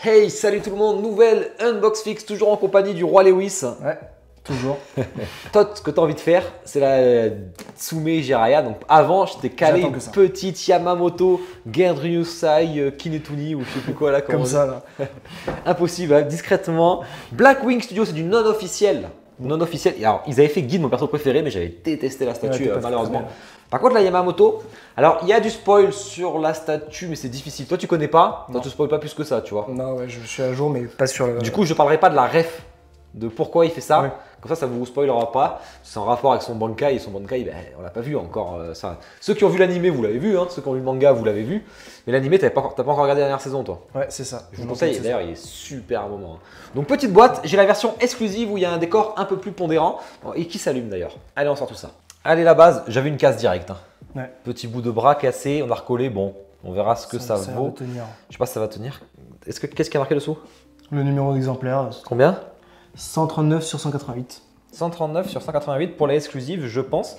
Hey, salut tout le monde, nouvelle Unbox Fix, toujours en compagnie du roi Lewis. Ouais, toujours. Toi, ce que tu as envie de faire, c'est la Tsume Jiraiya. Donc avant, je t'ai calé une petite Yamamoto Gendryusai Kinetuni ou je sais plus quoi là. Comme ça là. Impossible, hein, discrètement. Blackwing Studio, c'est du non officiel. Non officiel. Alors, ils avaient fait guide mon perso préféré, mais j'avais détesté la statue malheureusement. Par contre, la Yamamoto, alors il y a du spoil sur la statue, mais c'est difficile. Toi, tu connais pas, toi, tu spoil pas plus que ça, tu vois. Non, ouais, je suis à jour, mais pas sur le. Du coup, je parlerai pas de la ref, de pourquoi il fait ça. Ouais. Comme ça vous spoilera pas. C'est en rapport avec son Bankai, et son Bankai, ben, on l'a pas vu encore. Ça. Ceux qui ont vu l'animé, vous l'avez vu, hein. Ceux qui ont vu le manga, vous l'avez vu. Mais l'animé, t'as pas encore regardé la dernière saison, toi. Ouais, c'est ça. Je vous conseille, d'ailleurs, il est super à un moment. Donc, petite boîte, j'ai la version exclusive où il y a un décor un peu plus pondérant et qui s'allume d'ailleurs. Allez, on sort tout ça. Allez, la base, j'avais une casse directe. Hein. Ouais. Petit bout de bras cassé, on a recollé. Bon, on verra ce que ça vaut. Tenir. Je sais pas si ça va tenir. Qu'est-ce qu'il y a marqué dessous? Le numéro d'exemplaire. Combien? 139 sur 188. 139 sur 188 pour la exclusive, je pense.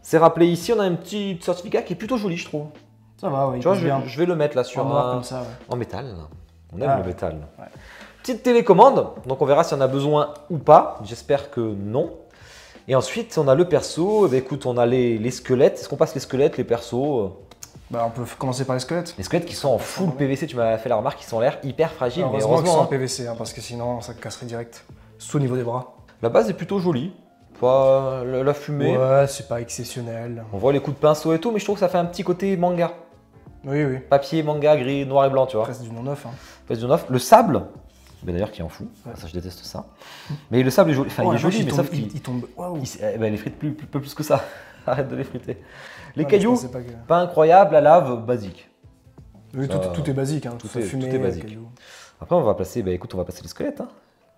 C'est rappelé ici, on a un petit certificat qui est plutôt joli, je trouve. Ça va, oui. Tu vois, je vais le mettre là sur noir comme ça, ouais. En métal. On aime le métal. Ouais. Petite télécommande, donc on verra si on a besoin ou pas. J'espère que non. Et ensuite, on a le perso. Bah, écoute, on a les squelettes. Est-ce qu'on passe les squelettes, les persos? Bah, on peut commencer par les squelettes. Les squelettes qui sont en full PVC, tu m'as fait la remarque, ils sont l'air hyper fragiles. Alors, mais heureusement qu'ils sont en hein. PVC, hein, parce que sinon ça casserait direct. Sous au niveau des bras. La base est plutôt jolie. Pas la fumée. Ouais, c'est pas exceptionnel. On voit les coups de pinceau et tout, mais je trouve que ça fait un petit côté manga. Oui, oui. Papier, manga, gris, noir et blanc, tu vois. Presque du non-neuf. Hein. Presque du neuf. Le sable, d'ailleurs qui en fout. Ouais. Ça, je déteste ça. Mais le sable est joli. Enfin, il est joli, mais sauf qu'il tombe. Waouh. Il les frite peu plus que ça. Arrête de les friter. Les cailloux, pas incroyable. La lave, basique. Oui, tout est basique. Hein. Tout est basique. Après, on va placer, écoute, on va placer les squelettes. Hein.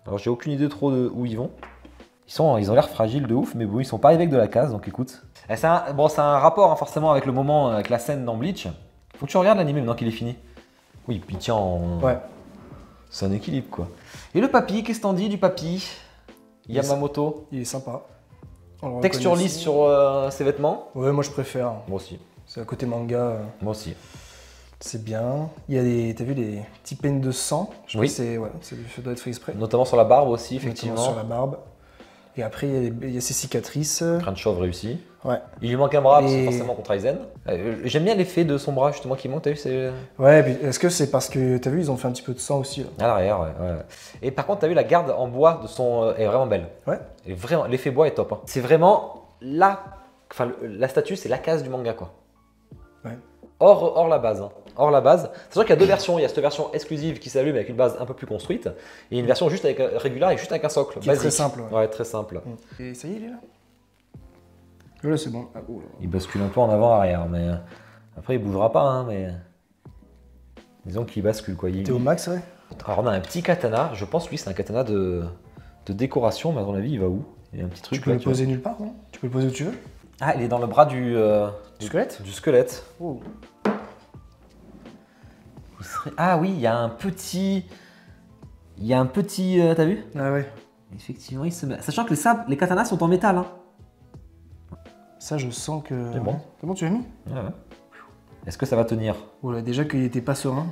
Alors, j'ai aucune idée trop de où ils vont. Ils ont l'air fragiles de ouf, mais bon, ils sont pas avec de la case, donc écoute. C'est un rapport hein, forcément avec le moment, avec la scène dans Bleach. Faut que tu regardes l'anime maintenant qu'il est fini. Oui, il tient en... Ouais. C'est un équilibre, quoi. Et le papy, qu'est-ce que t'en dis du papy? Yamamoto. Il est sympa. Texture lisse sur ses vêtements. Ouais, moi je préfère. Moi aussi. C'est à côté manga. Moi aussi. C'est bien. Il y a des, t'as vu les petits peines de sang? Je oui. Ça doit être fait exprès. Notamment sur la barbe aussi, effectivement. Notamment sur la barbe. Et après, il y a ces cicatrices. Crâne chauve réussi. Ouais. Il lui manque un bras parce que forcément contre Aizen. J'aime bien l'effet de son bras justement qui manque, t'as vu? Ouais, est-ce que c'est parce que, t'as vu, ils ont fait un petit peu de sang aussi là. À l'arrière, ouais. Et par contre, t'as vu, la garde en bois de son est vraiment belle. Ouais. Et vraiment, l'effet bois est top. Hein. C'est vraiment la statue, c'est la case du manga, quoi. Ouais. Hors la base. Hein. Hors la base. C'est sûr qu'il y a deux versions. Il y a cette version exclusive qui s'allume avec une base un peu plus construite. Et une version juste avec régulière et juste avec un socle. Qui est très simple. Ouais, très simple. Et ça y est, il est là. Là, c'est bon. Ah, il bascule un peu en avant-arrière, mais après il bougera pas, hein, mais disons qu'il bascule quoi. T'es au max, ouais. Alors on a un petit katana. Je pense lui c'est un katana de décoration, mais à ton avis il va où? Il y a un petit truc. Tu peux le poser nulle part, non? Tu peux le poser où tu veux. Ah, il est dans le bras du squelette. Du squelette. Oh. Ah oui, il y a un petit. T'as vu? Ah ouais. Effectivement, il se met. Sachant que les katanas sont en métal. Hein. Ça, je sens que. C'est bon. C'est bon, tu l'as mis? Ouais. Est-ce que ça va tenir? Oh là, déjà qu'il était pas serein.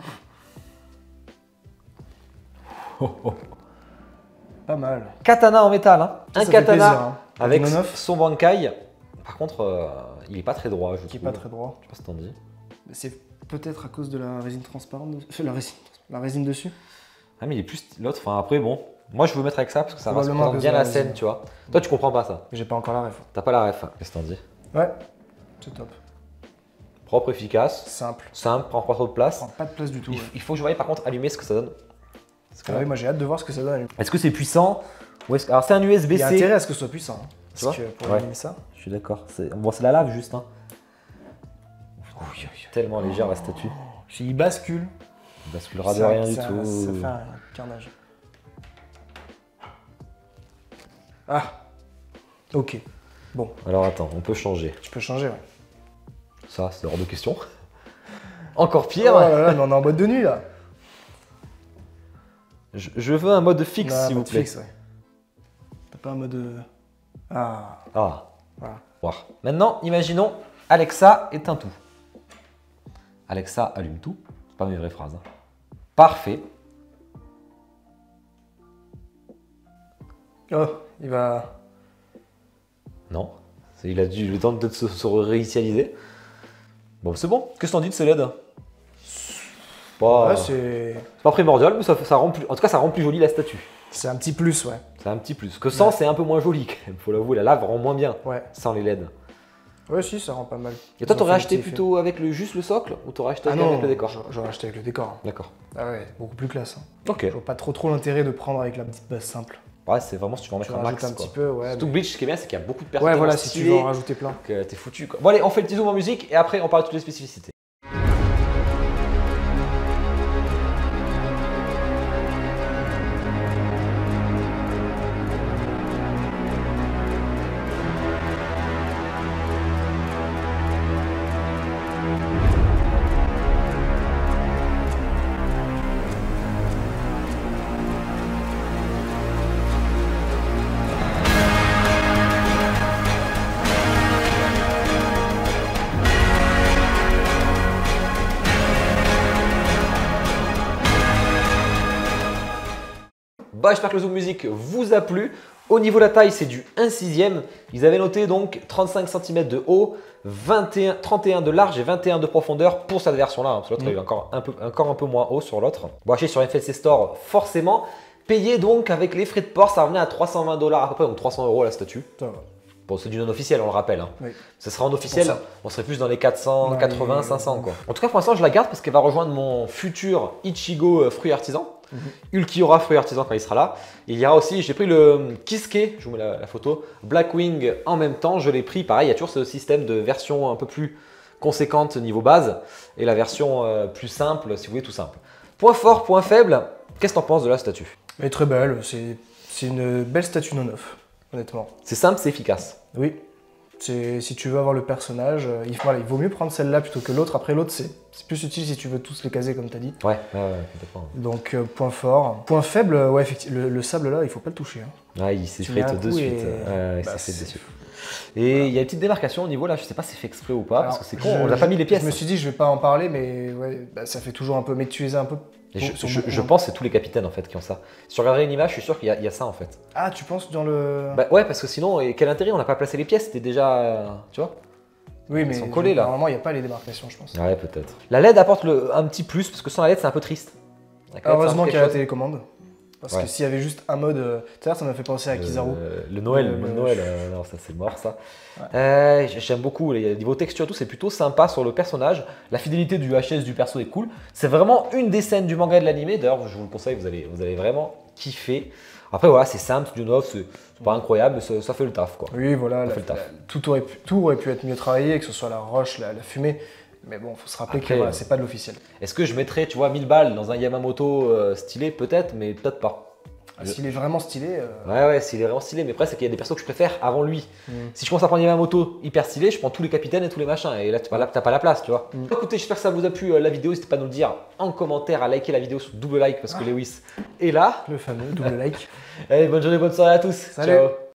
Pas mal. Katana en métal. Hein. Ça, un ça katana plaisir, hein. avec son Bankai. Par contre, il est pas très droit, je trouve. Il est pas très droit. Je sais pas si t'en dis. C'est peut-être à cause de la résine transparente. La résine dessus. Ah, mais il est plus l'autre. Enfin, après, bon. Moi, je veux mettre avec ça parce que ça représente bien la scène, tu vois. Toi, tu comprends pas ça. J'ai pas encore la ref. T'as pas la ref. Qu'est-ce que t'en dis? Ouais, c'est top. Propre, efficace. Simple. Simple, prend pas trop de place. Prend pas de place du tout. Il faut que je voie par contre allumer ce que ça donne. Ah oui, moi j'ai hâte de voir ce que ça donne. Est-ce que c'est puissant? Alors, c'est un USB-C. Il y a intérêt à ce que ce soit puissant. Hein. Tu vois pour allumer ça. Je suis d'accord. Bon, c'est la lave juste. Hein. Tellement légère la statue. Il bascule. Il basculera de rien du tout. Ça fait un carnage. Ah, ok. Bon. Alors attends, on peut changer. Tu peux changer, ouais. Ça, c'est hors de question. Encore pire. Oh là là, mais on est en mode de nuit là. Je veux un mode fixe, s'il vous plaît. Fixe, ouais. T'as pas un mode. Ah. Ah. Voilà. Wow. Maintenant, imaginons Alexa éteint tout. Alexa allume tout. C'est pas mes vraies phrases. Hein. Parfait. Oh, il va... Non. Il a dû le temps de se réinitialiser. Bon, c'est bon. Qu'est-ce qu'on dit de ces LED? Ouais, c'est pas primordial, mais ça rend plus... En tout cas, ça rend plus jolie la statue. c'est un petit plus, ouais. C'est un petit plus. Que sans, c'est un peu moins joli, quand même. Faut l'avouer, la lave rend moins bien. Ouais. Sans les LED. Ouais, si, ça rend pas mal. Et toi, Ils ont t'aurais fait acheté des petits plutôt avec juste le socle ou t'aurais acheté effets. Ah avec non, le décor? j'aurais acheté avec le décor. D'accord. Ah ouais, beaucoup plus classe. Hein. Ok. Je vois pas trop l'intérêt de prendre avec la petite base simple. Ouais, c'est vraiment si tu veux en Tu mettre un rajoutes max. un petit peu, ouais. Surtout mais- Bleach, ce qui est bien, c'est qu'il y a beaucoup de personnes. Ouais, voilà, si tu veux en rajouter plein. T'es foutu quoi. Bon, allez, on fait le petit zoom en musique et après, on parle de toutes les spécificités. Bah, j'espère que le zoom musique vous a plu. Au niveau de la taille, c'est du 1/6. Ils avaient noté donc 35 cm de haut, 31 de large et 21 de profondeur pour cette version-là. Parce que l'autre, il est encore un peu moins haut sur l'autre. Bon, acheter sur FLC Store, forcément. Payé donc avec les frais de port, ça revenait à 320 $ à peu près, donc 300 € la statue. Ça va. Bon, c'est du non officiel, on le rappelle. Hein. Oui. Ça sera en officiel, Pour ça. on serait plus dans les 400, Dans 80, les- 500 quoi. En tout cas, pour l'instant, je la garde parce qu'elle va rejoindre mon futur Ichigo fruit artisan. Ulquiorra fruit artisan quand il sera là. Il y aura aussi, j'ai pris le Kisuke, je vous mets la photo, Blackwing en même temps. Je l'ai pris, pareil, il y a toujours ce système de version un peu plus conséquente niveau base et la version plus simple, si vous voulez, tout simple. Point fort, point faible, qu'est-ce que t'en penses de la statue? Elle est très belle, c'est une belle statue non neuf, honnêtement. C'est simple, c'est efficace. Oui. Si tu veux avoir le personnage, il vaut mieux prendre celle-là plutôt que l'autre. Après, l'autre, c'est plus utile si tu veux tous les caser, comme tu as dit. Ouais, complètement. Donc, point fort. Point faible, ouais, effectivement, le sable là, il faut pas le toucher. Hein. Ouais, il Tu mets un s'effrite de coup suite. et- Ouais, bah, il s'effrite c'est- de suite. Et il y a une petite démarcation au niveau là, je sais pas si c'est fait exprès ou pas, parce Alors, que c'est con, on n'a pas mis les Je pièces. me suis dit, je vais pas en parler, mais ouais, bah, ça fait toujours un peu. Mais tu les as un peu. Et sur beaucoup, je hein. pense que c'est tous les capitaines en fait qui ont ça. Si tu regarderais une image, je suis sûr qu'il y a ça en fait. Ah, tu penses dans le. Bah ouais, parce que sinon, quel intérêt? On n'a pas placé les pièces, c'était déjà. Tu vois? oui, mais sont collés, là. Normalement, il n'y a pas les démarcations, je pense. Ouais, peut-être. La LED apporte un petit plus, parce que sans la LED, c'est un peu triste. Avec la LED, Heureusement c'est qu'il y a la quelque télécommande. Parce Ouais. que s'il y avait juste un mode. Tout à l'heure, ça m'a fait penser à chose. Kizaru. Le Noël, Le- le le- Noël, non, ça c'est mort ça. Ouais. J'aime beaucoup, niveau texture et tout, c'est plutôt sympa sur le personnage. La fidélité du HS du perso est cool. C'est vraiment une des scènes du manga et de l'animé. D'ailleurs, je vous le conseille, vous allez vraiment kiffer. Après, voilà, c'est simple, c'est du neuf, c'est pas incroyable, mais ça fait le taf quoi. Oui, voilà, Ça fait le taf. tout aurait pu être mieux travaillé, que ce soit la roche, la fumée. Mais bon, faut se rappeler Après, que voilà, c'est pas de l'officiel. Est-ce que je mettrais, tu vois, 1000 balles dans un Yamamoto stylé? Peut-être, mais peut-être pas. S'il est vraiment stylé. Ouais, s'il est vraiment stylé, mais après, c'est qu'il y a des persos que je préfère avant lui. Mm. Si je commence à prendre Yamamoto hyper stylé, je prends tous les capitaines et tous les machins, et là, t'as pas la place, tu vois. Écoutez, j'espère que ça vous a plu la vidéo. N'hésitez pas à nous le dire en commentaire, à liker la vidéo sous double like parce que Lewis est là. Le fameux double like. Allez, bonne journée, bonne soirée à tous. Salut. Ciao.